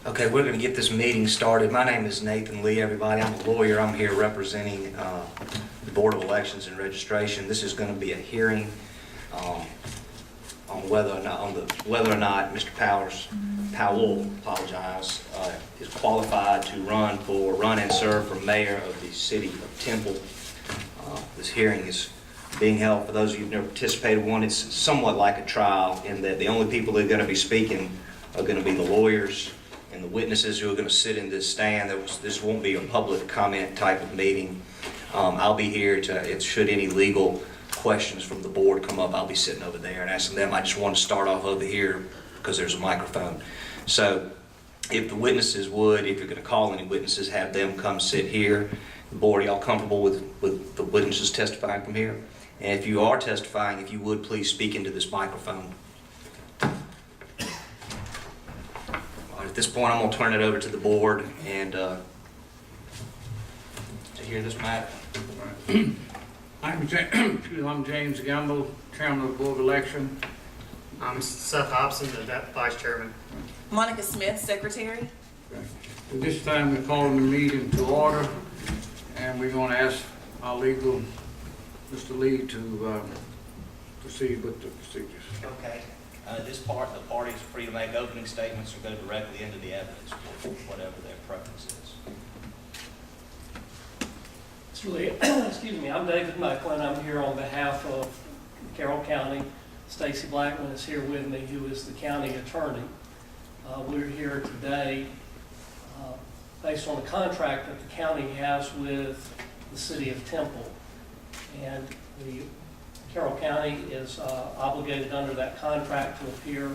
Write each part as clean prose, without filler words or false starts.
Okay, we're going to get this meeting started. My name is Nathan Lee, everybody. I'm a lawyer. I'm here representing the Board of Elections and Registration. This is going to be a hearing on whether or not Mr. Powell, is qualified to run and serve for mayor of the city of Temple. This hearing is being held, for those of you who've never participated in one, it's somewhat like a trial in that the only people that are going to be speaking are going to be the lawyers and the witnesses who are going to sit in this stand. This won't be a public comment type of meeting. I'll be here should any legal questions from the board come up, I'll be sitting over there and asking them. I just want to start off over here because there's a microphone. So if the witnesses would, if you're going to call any witnesses, have them come sit here. The board, are y'all comfortable with the witnesses testifying from here? And if you are testifying, if you would please speak into this microphone. At this point, I'm going to turn it over to the board and to hear this matter. I'm James Gamble, Chairman of the Board of Election. I'm Seth Hobson, the Vice Chairman. Monica Smith, Secretary. At this time, we're calling the meeting to order, and we're going to ask our legal, Mr. Lee, to proceed with the procedures. Okay. This part, the parties are free to make opening statements or go directly into the evidence, whatever their preference is. Mr. Lee, excuse me, I'm David Macklin. I'm here on behalf of Carroll County. Stacy Blackman is here with me, who is the county attorney. We're here today based on the contract that the county has with the city of Temple. And the Carroll County is obligated under that contract to appear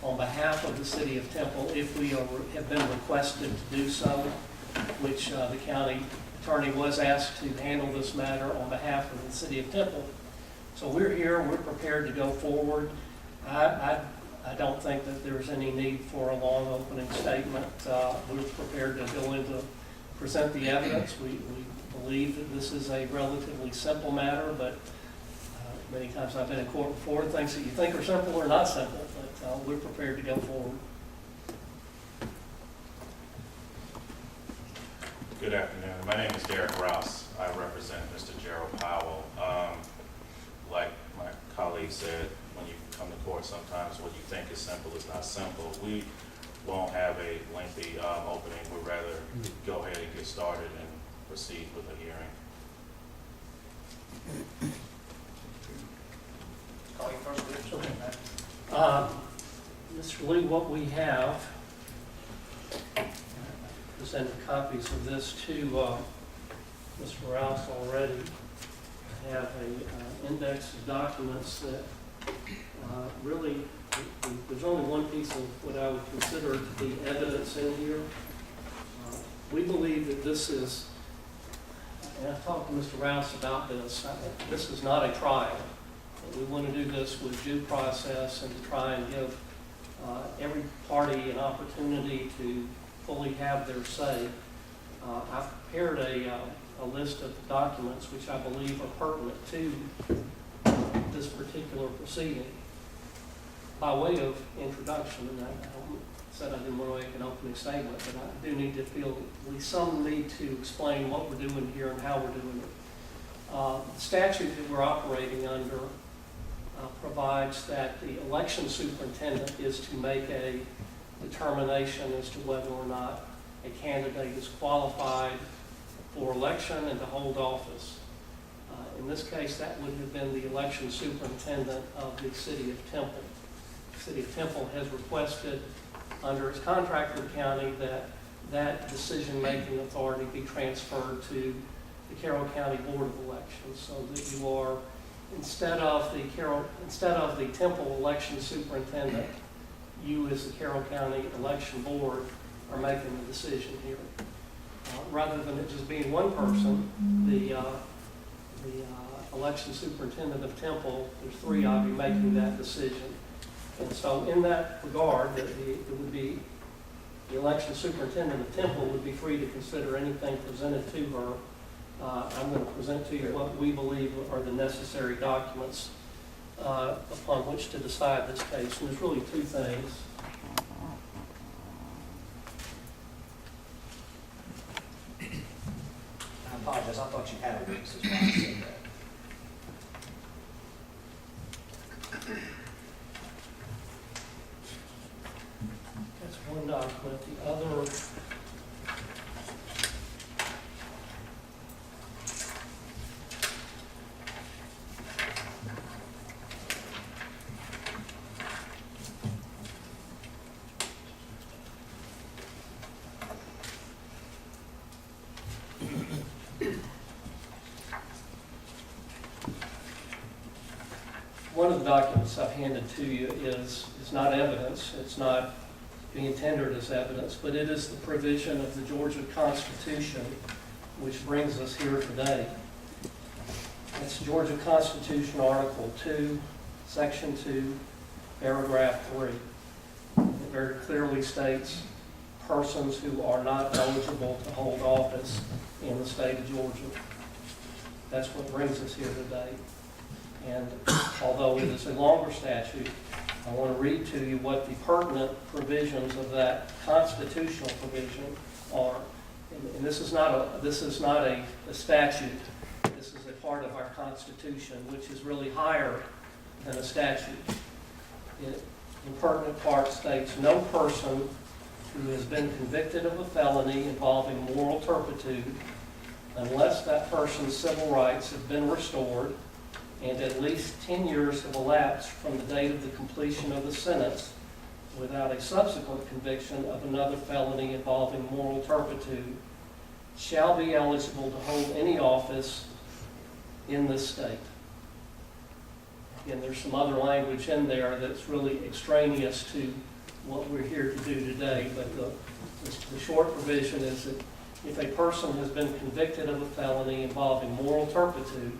on behalf of the city of Temple if we have been requested to do so, which the county attorney was asked to handle this matter on behalf of the city of Temple. So we're here, we're prepared to go forward. I don't think that there's any need for a long opening statement. We're prepared to go into present the evidence. We believe that this is a relatively simple matter, but many times I've been in court before, things that you think are simple are not simple, but we're prepared to go forward. Good afternoon. My name is Derek Rouse. I represent Mr. Gerald Powell. Like my colleague said, when you come to court, sometimes what you think is simple is not simple. We won't have a lengthy opening. We'd rather go ahead and get started and proceed with the hearing. Call you first, witness. Mr. Lee, what we have, presented copies of this to Mr. Rouse already. I have an index of documents that really, there's only one piece of what I would consider to be evidence in here. We believe that this is, and I've talked to Mr. Rouse about this, this is not a trial. We want to do this with due process and to try and give every party an opportunity to fully have their say. I've prepared a list of documents which I believe are pertinent to this particular proceeding. By way of introduction, and I said I didn't want to make an opening statement, but I do need to feel at least some need to explain what we're doing here and how we're doing it. The statute that we're operating under provides that the election superintendent is to make a determination as to whether or not a candidate is qualified for election and to hold office. In this case, that would have been the election superintendent of the city of Temple. The city of Temple has requested under its contract with the county that that decision-making authority be transferred to the Carroll County Board of Elections, so that you are, instead of the Temple election superintendent, you as the Carroll County Election Board are making the decision here. Rather than it just being one person, the election superintendent of Temple, there's three of you making that decision. And so in that regard, it would be the election superintendent of Temple would be free to consider anything presented to her. I'm going to present to you what we believe are the necessary documents upon which to decide this case. And there's really two things. apologize, I thought you had a witness, is why I said that. That's one document. The other, one of the documents I've handed to you is not evidence. It's not being tendered as evidence, but it is the provision of the Georgia Constitution which brings us here today. It's Georgia Constitution Article 2, Section 2, Paragraph 3. It very clearly states persons who are not eligible to hold office in the state of Georgia. That's what brings us here today. And although it is a longer statute, I want to read to you what the pertinent provisions of that constitutional provision are. And this is not a statute. This is a part of our Constitution, which is really higher than a statute. It, in pertinent part, states, no person who has been convicted of a felony involving moral turpitude, unless that person's civil rights have been restored and at least 10 years have elapsed from the date of the completion of the sentence without a subsequent conviction of another felony involving moral turpitude, shall be eligible to hold any office in this state. And there's some other language in there that's really extraneous to what we're here to do today, but the short provision is that if a person has been convicted of a felony involving moral turpitude,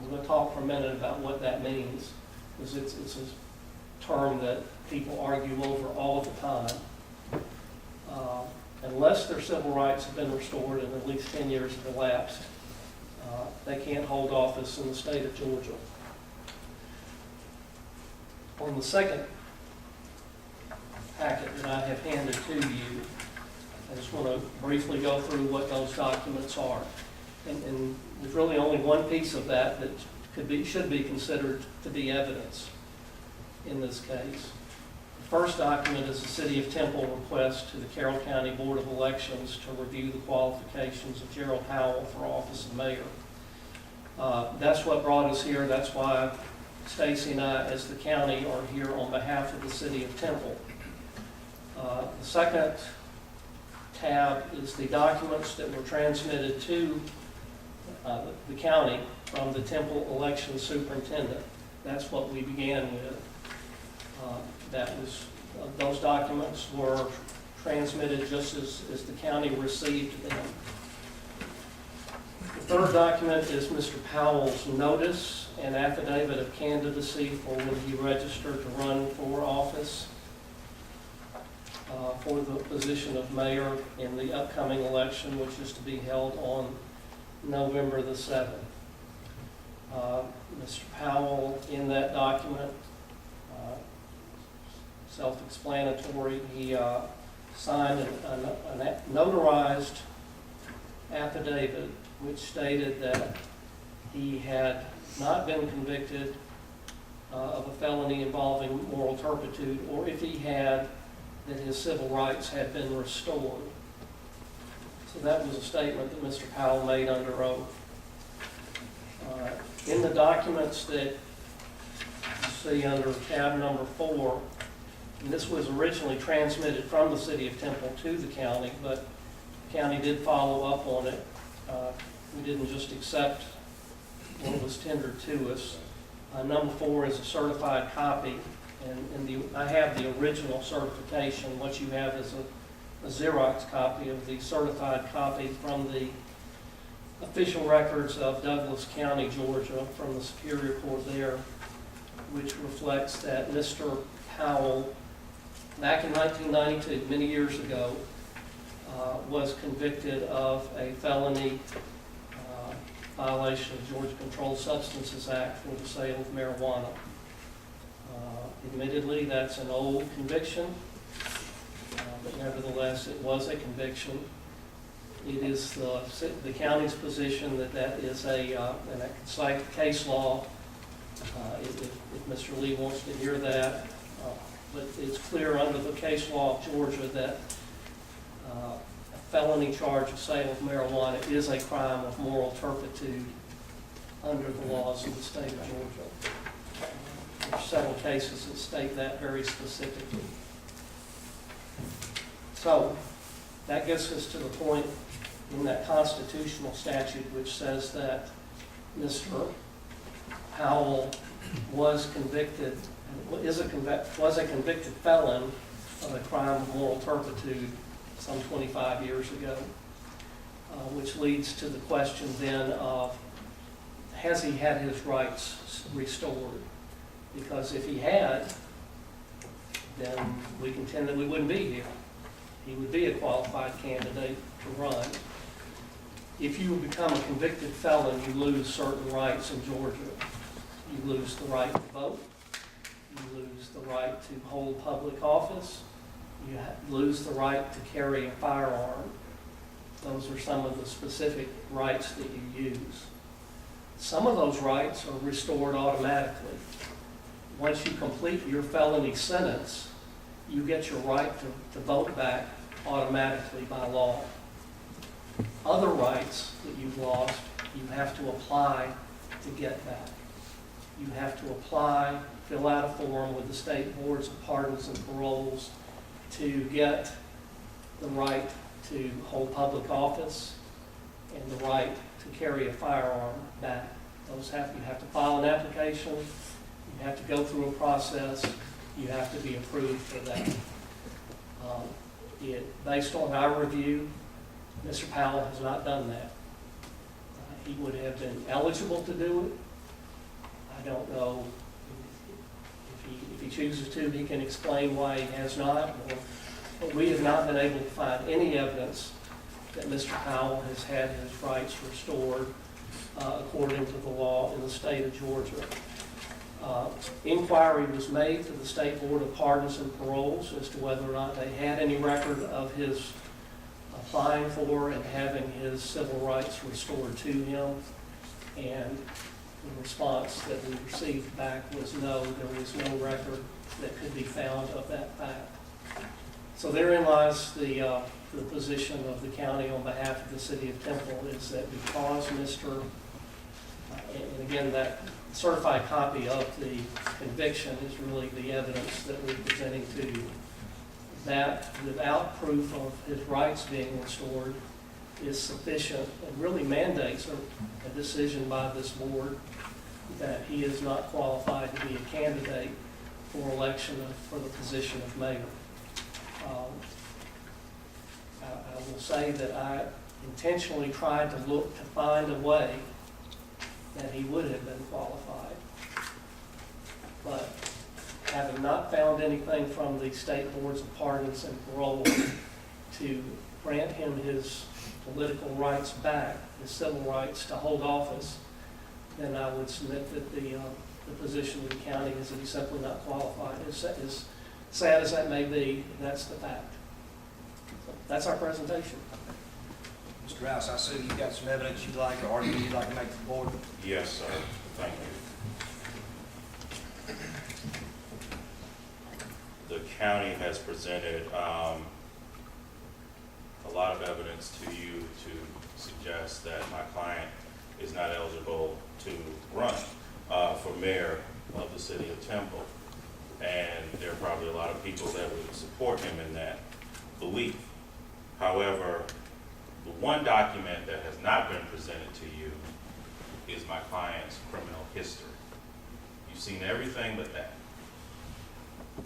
we're going to talk for a minute about what that means, because it's a term that people argue over all of the time. Unless their civil rights have been restored and at least 10 years have elapsed, they can't hold office in the state of Georgia. On the second packet that I have handed to you, I just want to briefly go through what those documents are. And there's really only one piece of that that should be considered to be evidence in this case. The first document is the City of Temple request to the Carroll County Board of Elections to review the qualifications of Gerald Powell for office of mayor. That's what brought us here. That's why Stacy and I, as the county, are here on behalf of the City of Temple. The second tab is the documents that were transmitted to the county from the Temple election superintendent. That's what we began with. Those documents were transmitted just as the county received them. The third document is Mr. Powell's notice and affidavit of candidacy for when he registered to run for office for the position of mayor in the upcoming election, which is to be held on November the 7th. Mr. Powell, in that document, self-explanatory, he signed a notarized affidavit which stated that he had not been convicted of a felony involving moral turpitude, or if he had, that his civil rights had been restored. So that was a statement that Mr. Powell made under oath. In the documents that you see under tab number 4, and this was originally transmitted from the City of Temple to the county, but the county did follow up on it. We didn't just accept what was tendered to us. Number 4 is a certified copy, and I have the original certification. What you have is a Xerox copy of the certified copy from the official records of Douglas County, Georgia, from the Superior Court there, which reflects that Mr. Powell, back in 1992, many years ago, was convicted of a felony violation of Georgia Controlled Substances Act for the sale of marijuana. Admittedly, that's an old conviction, but nevertheless, it was a conviction. It is the county's position that that is and I can cite the case law if Mr. Lee wants to hear that. But it's clear under the case law of Georgia that a felony charge of sale of marijuana is a crime of moral turpitude under the laws of the state of Georgia. There are several cases that state that very specifically. So that gets us to the point in that constitutional statute which says that Mr. Powell was convicted, was a convicted felon of a crime of moral turpitude some 25 years ago, which leads to the question then of, has he had his rights restored? Because if he had, then we contend that we wouldn't be here. He would be a qualified candidate to run. If you become a convicted felon, you lose certain rights in Georgia. You lose the right to vote. You lose the right to hold public office. You lose the right to carry a firearm. Those are some of the specific rights that you use. Some of those rights are restored automatically. Once you complete your felony sentence, you get your right to vote back automatically by law. Other rights that you've lost, you have to apply to get back. You have to apply, fill out a form with the state boards of pardons and paroles to get the right to hold public office and the right to carry a firearm back. You have to file an application, you have to go through a process, you have to be approved for that. Based on our review, Mr. Powell has not done that. He would have been eligible to do it. I don't know if he chooses to, he can explain why he has not. But we have not been able to find any evidence that Mr. Powell has had his rights restored according to the law in the state of Georgia. Inquiry was made to the State Board of Pardons and Paroles as to whether or not they had any record of his applying for and having his civil rights restored to him. And the response that we received back was no, there was no record that could be found of that fact. So therein lies the position of the county on behalf of the city of Temple, is that because Mr. And again, that certified copy of the conviction is really the evidence that we're presenting to you, that without proof of his rights being restored is sufficient and really mandates a decision by this board that he is not qualified to be a candidate for election for the position of mayor. I will say that I intentionally tried to look to find a way that he would have been qualified. But having not found anything from the state boards of pardons and parole to grant him his political rights back, his civil rights to hold office, then I would submit that the position of the county is that he's simply not qualified. As sad as that may be, that's the fact. So that's our presentation. Mr. Rouse, I assume you've got some evidence you'd like, or argument you'd like to make to the board? Yes, sir. Thank you. The county has presented a lot of evidence to you to suggest that my client is not eligible to run for mayor of the city of Temple. And there are probably a lot of people that would support him in that belief. However, the one document that has not been presented to you is my client's criminal history. You've seen everything but that.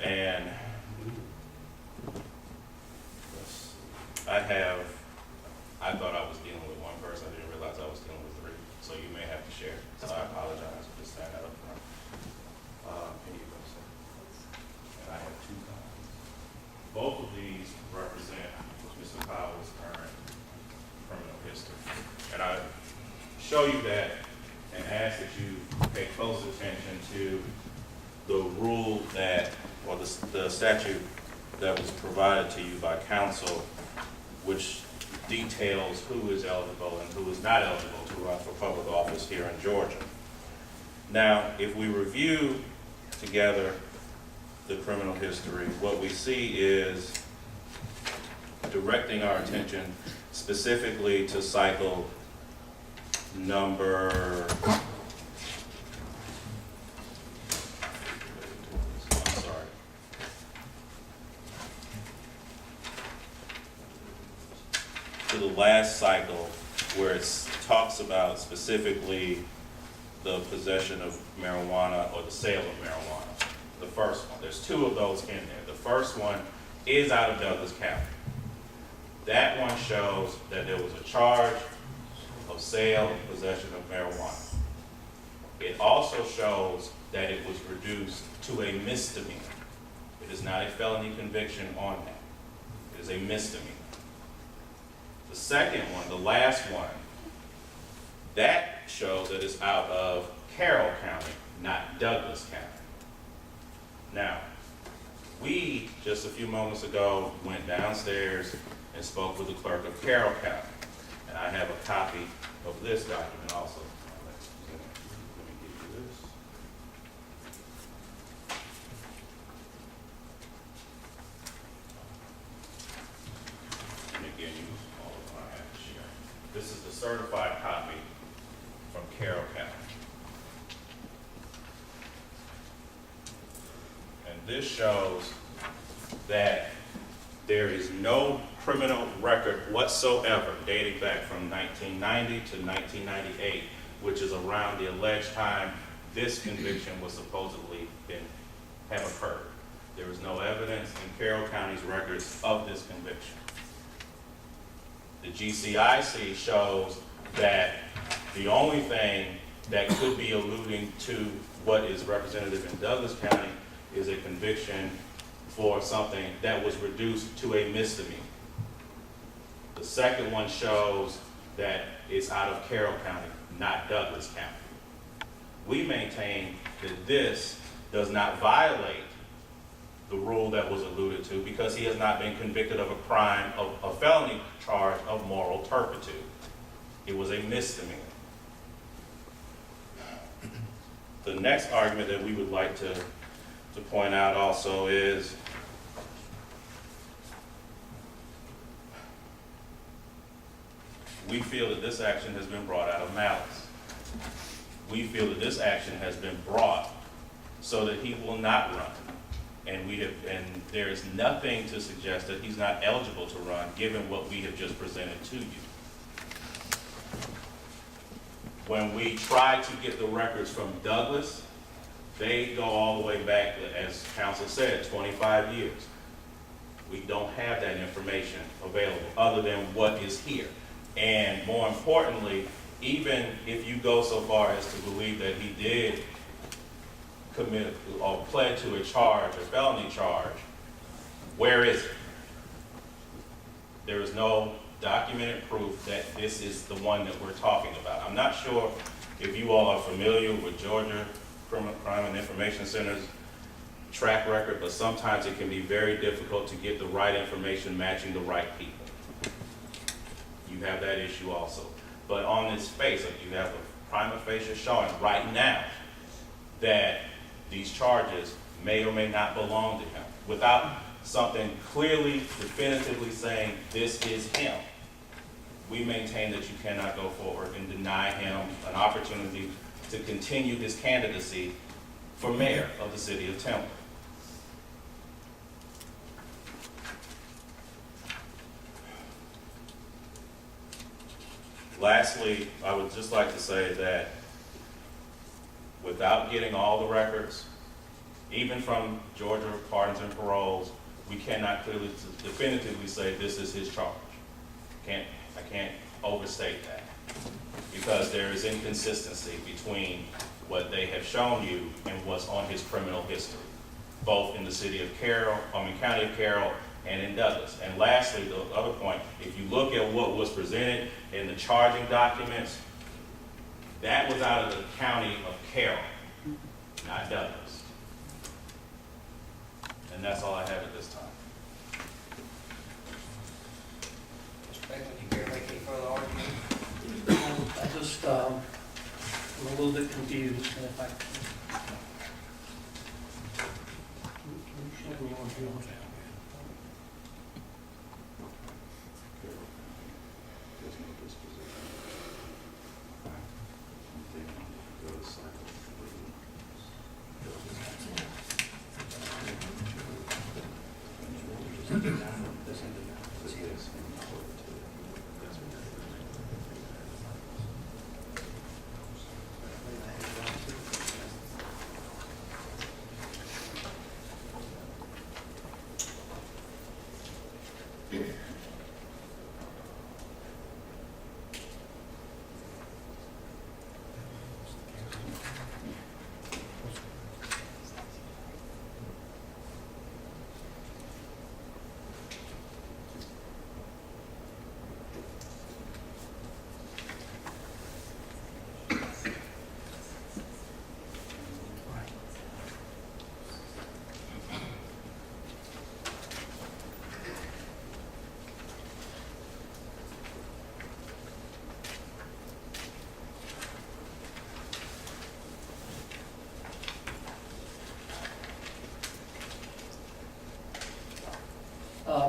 And I thought I was dealing with one person. I didn't realize I was dealing with three. So you may have to share. So I apologize for just saying that up front. Here you go, sir. And I have two copies. Both of these represent Mr. Powell's current criminal history. And I show you that and ask that you pay close attention to the rule that, or the statute that was provided to you by council, which details who is eligible and who is not eligible to run for public office here in Georgia. Now, if we review together the criminal history, what we see is directing our attention specifically to cycle number, I'm sorry, to the last cycle where it talks about specifically the possession of marijuana or the sale of marijuana. The first one, there's two of those in there. The first one is out of Douglas County. That one shows that there was a charge of sale and possession of marijuana. It also shows that it was reduced to a misdemeanor. It is not a felony conviction on that. It is a misdemeanor. The second one, the last one, that shows that it's out of Carroll County, not Douglas County. Now, we, just a few moments ago, went downstairs and spoke with the clerk of Carroll County. And I have a copy of this document also. Let me give you this. And again, use all of what I have to share. This is the certified copy from Carroll County. And this shows that there is no criminal record whatsoever dating back from 1990 to 1998, which is around the alleged time this conviction was supposedly have occurred. There is no evidence in Carroll County's records of this conviction. The GCIC shows that the only thing that could be alluding to what is representative in Douglas County is a conviction for something that was reduced to a misdemeanor. The second one shows that it's out of Carroll County, not Douglas County. We maintain that this does not violate the rule that was alluded to because he has not been convicted of a crime, of a felony charge of moral turpitude. It was a misdemeanor. The next argument that we would like to point out also is we feel that this action has been brought out of malice. We feel that this action has been brought so that he will not run. And there is nothing to suggest that he's not eligible to run given what we have just presented to you. When we try to get the records from Douglas, they go all the way back, as counsel said, 25 years. We don't have that information available other than what is here. And more importantly, even if you go so far as to believe that he did commit or pled to a charge, a felony charge, where is it? There is no documented proof that this is the one that we're talking about. I'm not sure if you all are familiar with Georgia Crime and Information Center's track record, but sometimes it can be very difficult to get the right information matching the right people. You have that issue also. But on its face, you have a prima facie showing right now that these charges may or may not belong to him without something clearly, definitively saying this is him. We maintain that you cannot go forward and deny him an opportunity to continue his candidacy for mayor of the city of Temple. Lastly, I would just like to say that without getting all the records, even from Georgia pardons and paroles, we cannot clearly definitively say this is his charge. I can't overstate that because there is inconsistency between what they have shown you and what's on his criminal history, both in the city of Carroll, county of Carroll, and in Douglas. And lastly, the other point, if you look at what was presented in the charging documents, that was out of the county of Carroll, not Douglas. And that's all I have at this time. Mr. Bailey, you further argument? I just, I'm a little bit confused, and if I can you show me what you want?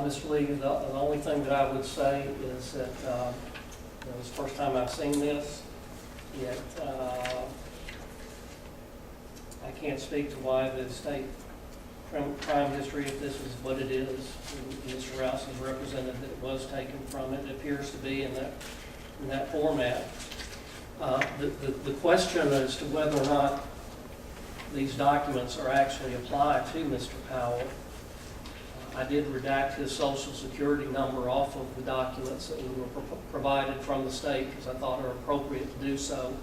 Mr. Lee, the only thing that I would say is that it's the first time I've seen this, yet I can't speak to why the state crime history, if this is what it is, and Mr. Rouse has represented that it was taken from it, it appears to be in that format. The question as to whether or not these documents are actually applied to Mr. Powell, I did redact his social security number off of the documents that were provided from the state because I thought are appropriate to do so.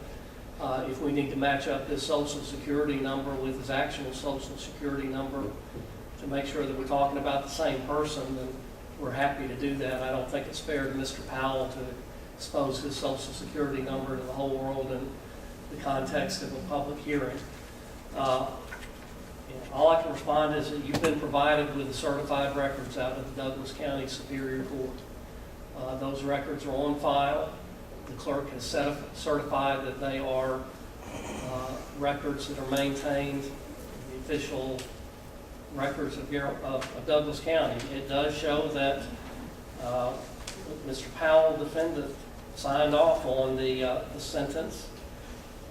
If we need to match up his social security number with his actual social security number to make sure that we're talking about the same person, then we're happy to do that. I don't think it's fair to Mr. Powell to expose his social security number to the whole world in the context of a public hearing. All I can respond is that you've been provided with the certified records out of the Douglas County Superior Court. Those records are on file. The clerk has certified that they are records that are maintained, the official records of Douglas County. It does show that Mr. Powell, defendant, signed off on the sentence,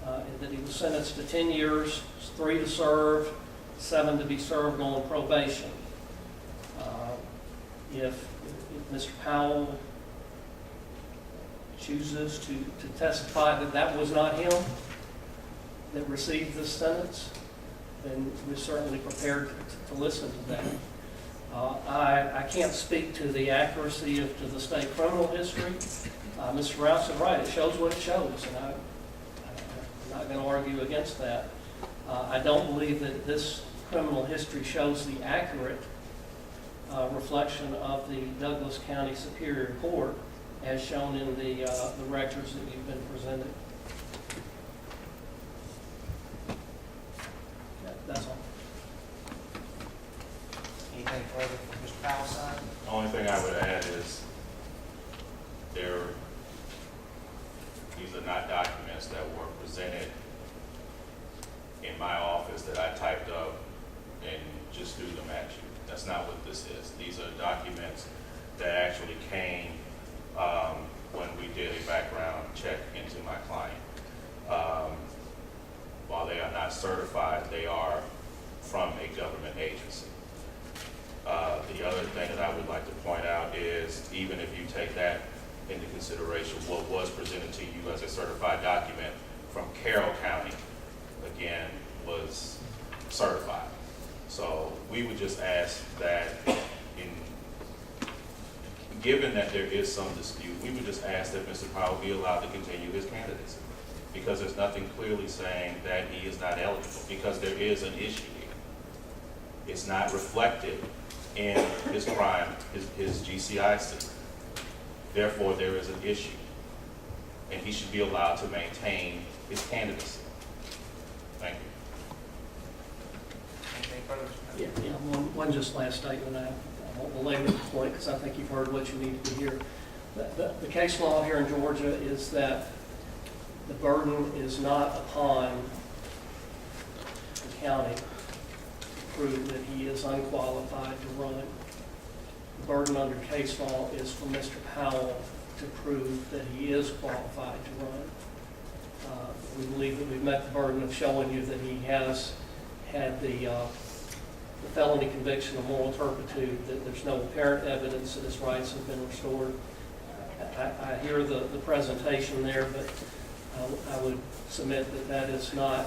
that he was sentenced to 10 years, 3 to serve, 7 to be served on probation. If Mr. Powell chooses to testify that that was not him that received this sentence, then we're certainly prepared to listen to that. I can't speak to the accuracy of the state criminal history. Mr. Rouse is right, it shows what it shows, and I'm not going to argue against that. I don't believe that this criminal history shows the accurate reflection of the Douglas County Superior Court as shown in the records that you've been presented. That's all. Anything further from Mr. Powell's side? The only thing I would add is these are not documents that were presented in my office that I typed up and just threw them at you. That's not what this is. These are documents that actually came when we did a background check into my client. While they are not certified, they are from a government agency. The other thing that I would like to point out is, even if you take that into consideration, what was presented to you as a certified document from Carroll County, again, was certified. So we would just ask that, given that there is some dispute, we would just ask that Mr. Powell be allowed to continue his candidacy, because there's nothing clearly saying that he is not eligible, because there is an issue here. It's not reflected in his crime, his GCIC. Therefore, there is an issue, and he should be allowed to maintain his candidacy. Thank you. Anything further, Mr. Powell? Yeah, one just last statement. I won't belabor the point because I think you've heard what you needed to hear. The case law here in Georgia is that the burden is not upon the county to prove that he is unqualified to run. The burden under case law is for Mr. Powell to prove that he is qualified to run. We believe that we've met the burden of showing you that he has had the felony conviction of moral turpitude, that there's no apparent evidence that his rights have been restored. I hear the presentation there, but I would submit that that is not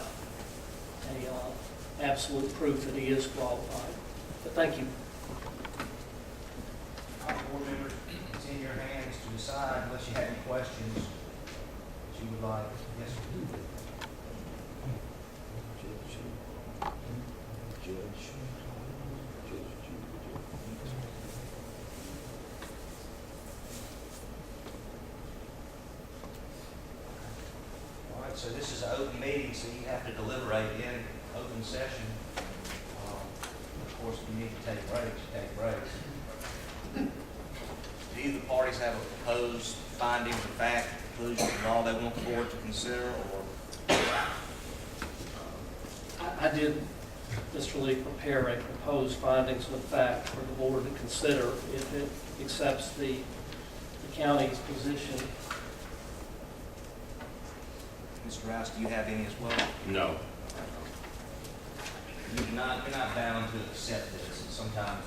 a absolute proof that he is qualified. But thank you. All right, board members, it's in your hands to decide unless you have any questions that you would like. Yes, sir. All right, so this is an open meeting, so you have to deliberate in open session. Of course, if you need to take breaks, you take breaks. Do either parties have a proposed findings of fact, conclusions of law they want the board to consider, or? I did, Mr. Lee, prepare a proposed findings of fact for the board to consider if it accepts the county's position. Mr. Rouse, do you have any as well? No. You're not bound to accept this, and sometimes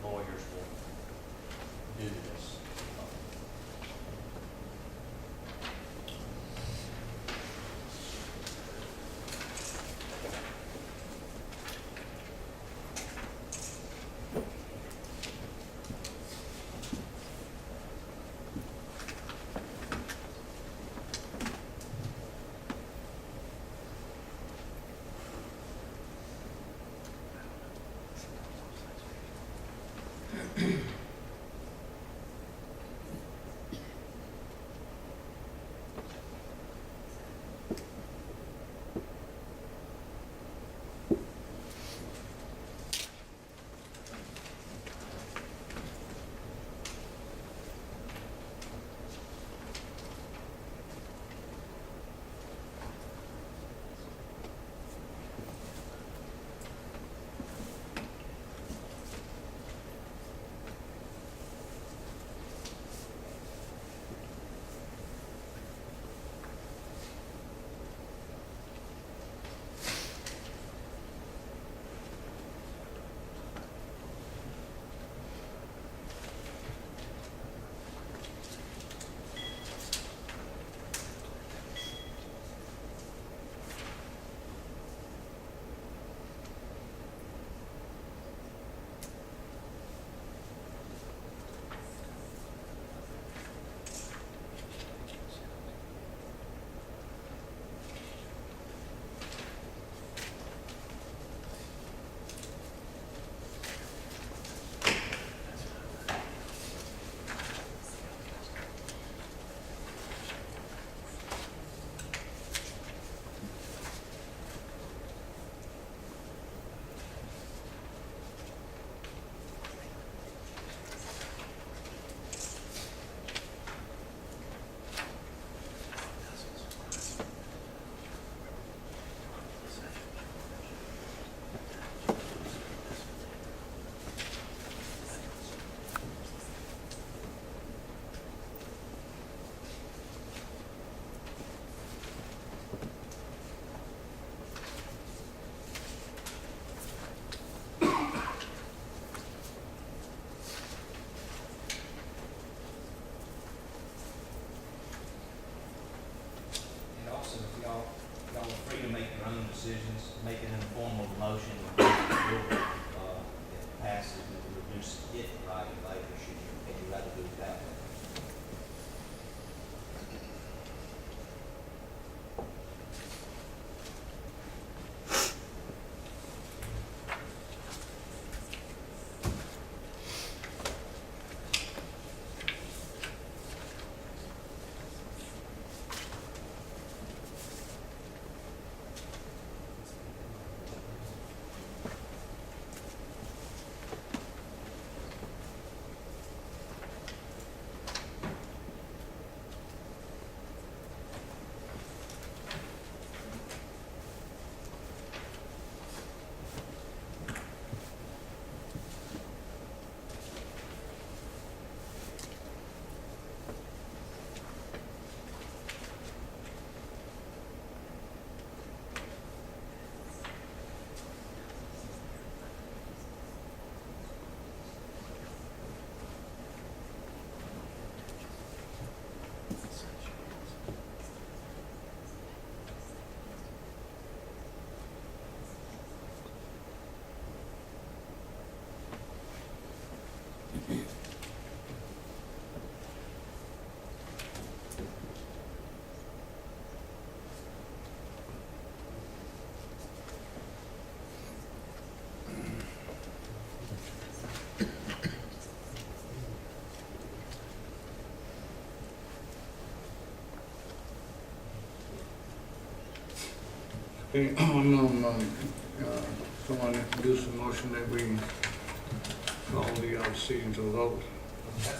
the lawyers will do this. Decisions, make an informal motion, if it passes, and reduce it right later, if you'd rather do it that way. Okay, someone introduce a motion that we call the decision to a vote. Yeah,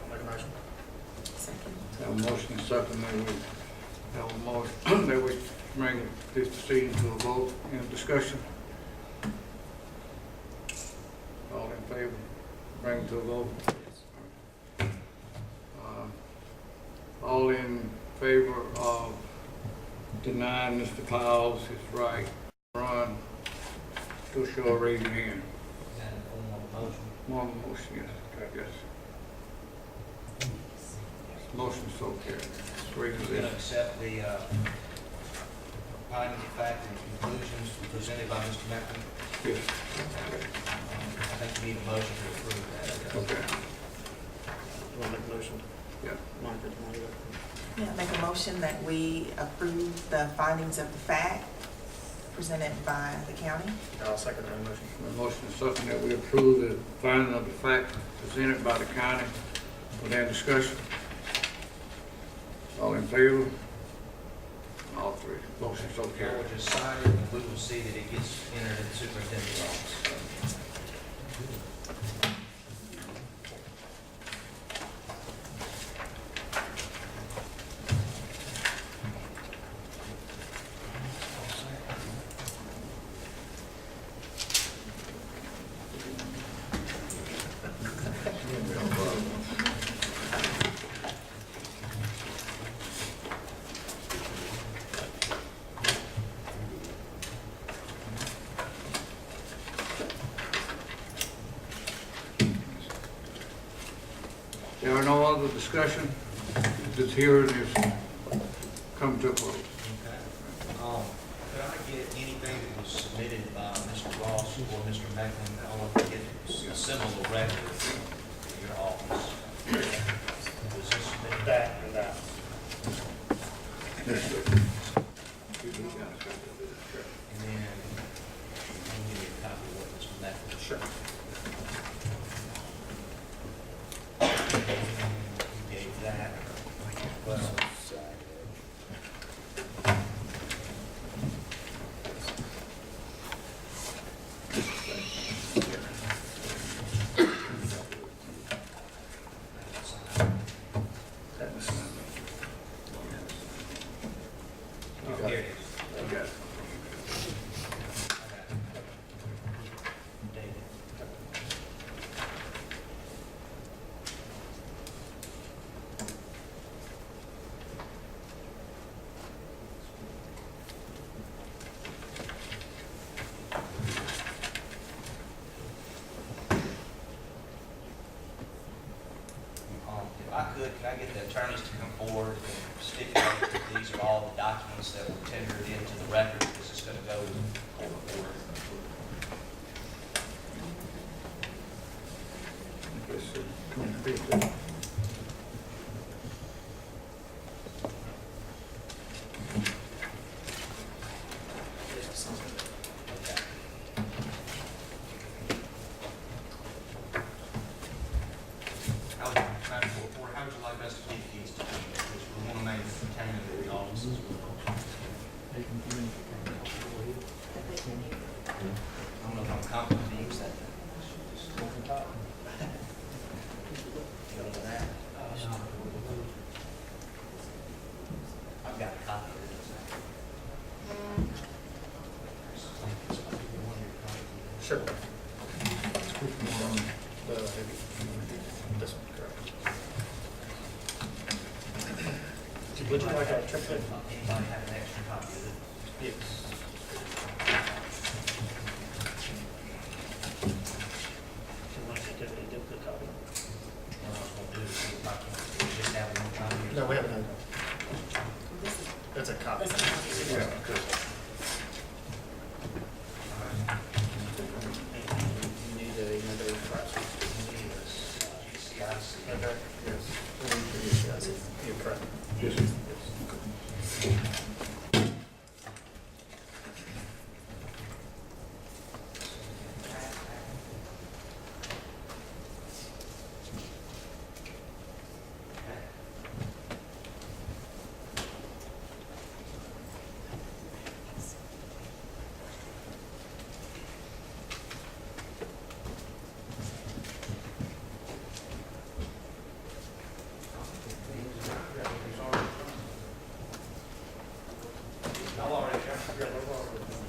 I'll make a motion. Second. Have a motion and second that we have a motion that we bring this decision to a vote. Any discussion? All in favor? Bring it to a vote. All in favor of denying Mr. Powell's his right to run, still show a raise your hand. Is that in the form of a motion? One motion, yes, I guess. Motion so carried. We're going to accept the findings of fact and conclusions presented by Mr. Mecklin. Yes. I think we need a motion to approve that. Okay. You want to make a motion? Yeah. Monica, do you want to do it? Yeah, make a motion that we approve the findings of the fact presented by the county. I'll second that motion. The motion is something that we approve the finding of the fact presented by the county. Without discussion. All in favor? All three. Motion so We'll carried. just sign it, and we will see that it gets entered in the superintendent's office. There are no other discussion. This hearing is come to a close. Okay. Could I get anything that was submitted by Mr. Ross or Mr. Mecklin? I want to get a similar record of your office. Was this submitted? That and that. And then, can you give me a copy of what Mr. Mecklin? Sure. He gave that. Well, oh, here it is. Okay. Dated. If I could I get the attorneys to come forward and stipulate that these are all the documents that were tendered into the record, because it's going to go forward. Okay. How would, how would you like us to keep these to be? Because we want to maintain them in the offices. I don't know if I'm comfortable to use that. You know that? I've got a copy of it. Sure. This one, correct. Would you like a triplet? Anybody have an extra copy of it? Yes. Do you want to give it a duplicate copy? What I was going to do is see if I can just have one copy. No, we haven't. This is, That's a copy. that's a copy. Yeah, good. You need another process. GCIC. Okay, yes. You're correct. Yes. I've already checked. Yeah, they're already done.